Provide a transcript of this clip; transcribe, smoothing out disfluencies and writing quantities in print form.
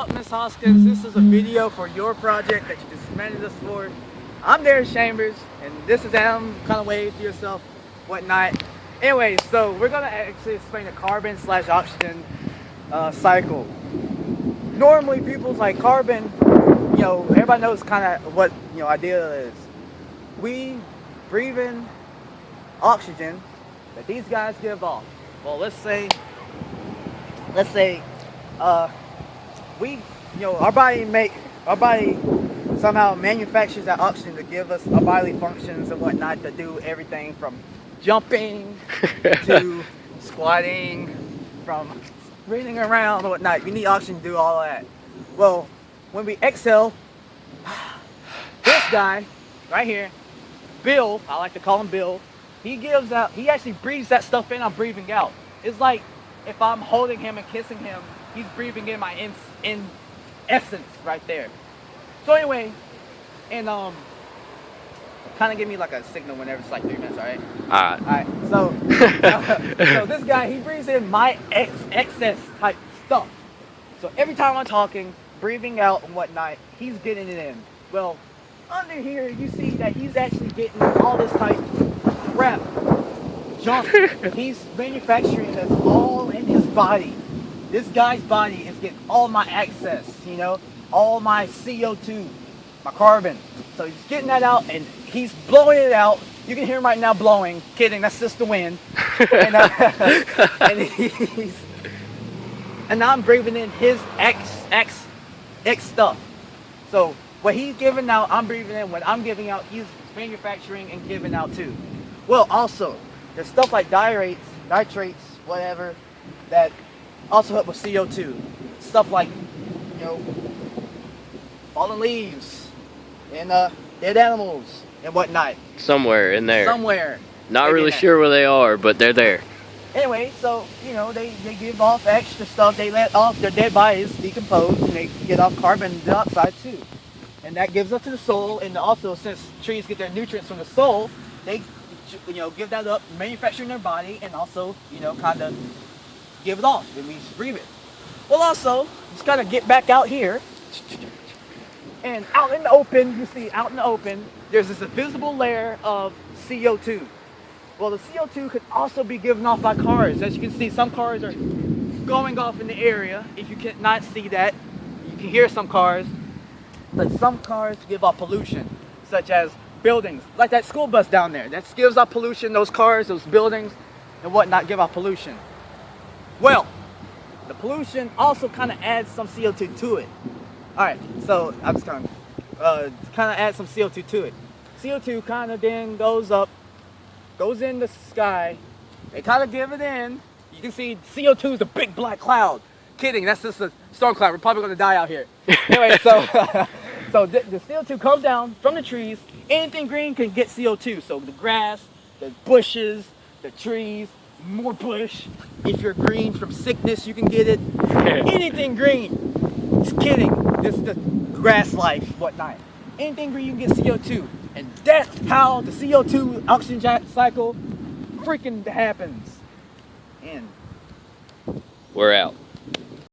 up, Miss Hoskins? This is a video for your project that you just submitted us for. I'm Darius Chambers, and this is Adam. Kind of wave to yourself, whatnot. Anyway, so we're gonna actually explain the carbon/oxygen cycle. Normally, people's like carbon. Everybody knows kind of what idea is. We breathe in oxygen that these guys give off. Well, let's say we our body somehow manufactures that oxygen to give us our bodily functions and whatnot, to do everything from jumping to squatting, from breathing around and whatnot. We need oxygen to do all that. Well, when we exhale, this guy right here, Bill, I like to call him Bill, he actually breathes that stuff in, I'm breathing out. It's like if I'm holding him and kissing him, he's breathing in my in essence right there. So anyway, and kind of give me like a signal whenever it's like 3 minutes, alright? Alright, so this guy, he breathes in my excess type stuff. So every time I'm talking, breathing out and whatnot, he's getting it in. Well, under here, you see that he's actually getting all this type of crap, junk. He's manufacturing this all in his body. This guy's body is getting all my excess, all my CO2, my carbon. So he's getting that out and he's blowing it out. You can hear him right now blowing. Kidding, that's just the wind. And now I'm breathing in his X stuff. So what he's giving out, I'm breathing in. What I'm giving out, he's manufacturing and giving out too. Well, also, there's stuff like nitrates, whatever, that also help with CO2. Stuff like, fallen leaves and dead animals and whatnot. Somewhere in there. Somewhere. Not really sure where they are, but they're there. Anyway, so, they give off extra stuff. They let off their dead bodies decompose, and they get off carbon dioxide too. And that gives up to the soil, and also since trees get their nutrients from the soil, they, give that up, manufacturing their body, and also, kind of give it off when we breathe it. Well, also, just kind of get back out here, and out in the open, there's this invisible layer of CO2. Well, the CO2 could also be given off by cars. As you can see, some cars are going off in the area. If you cannot see that, you can hear some cars. But some cars give off pollution, such as buildings, like that school bus down there. That gives off pollution. Those cars, those buildings, and whatnot give off pollution. Well, the pollution also kind of adds some CO2 to it. All right, so I'm just going to add some CO2 to it. CO2 kind of then goes up, goes in the sky. They kind of give it in. You can see CO2 is a big black cloud. Kidding, that's just a storm cloud. We're probably going to die out here. Anyway, so the CO2 comes down from the trees. Anything green can get CO2. So the grass, the bushes, the trees, more bush. If you're green from sickness, you can get it. Anything green. Just kidding. This is the grass life, whatnot. Anything green, you can get CO2. And that's how the CO2 oxygen cycle freaking happens. And we're out.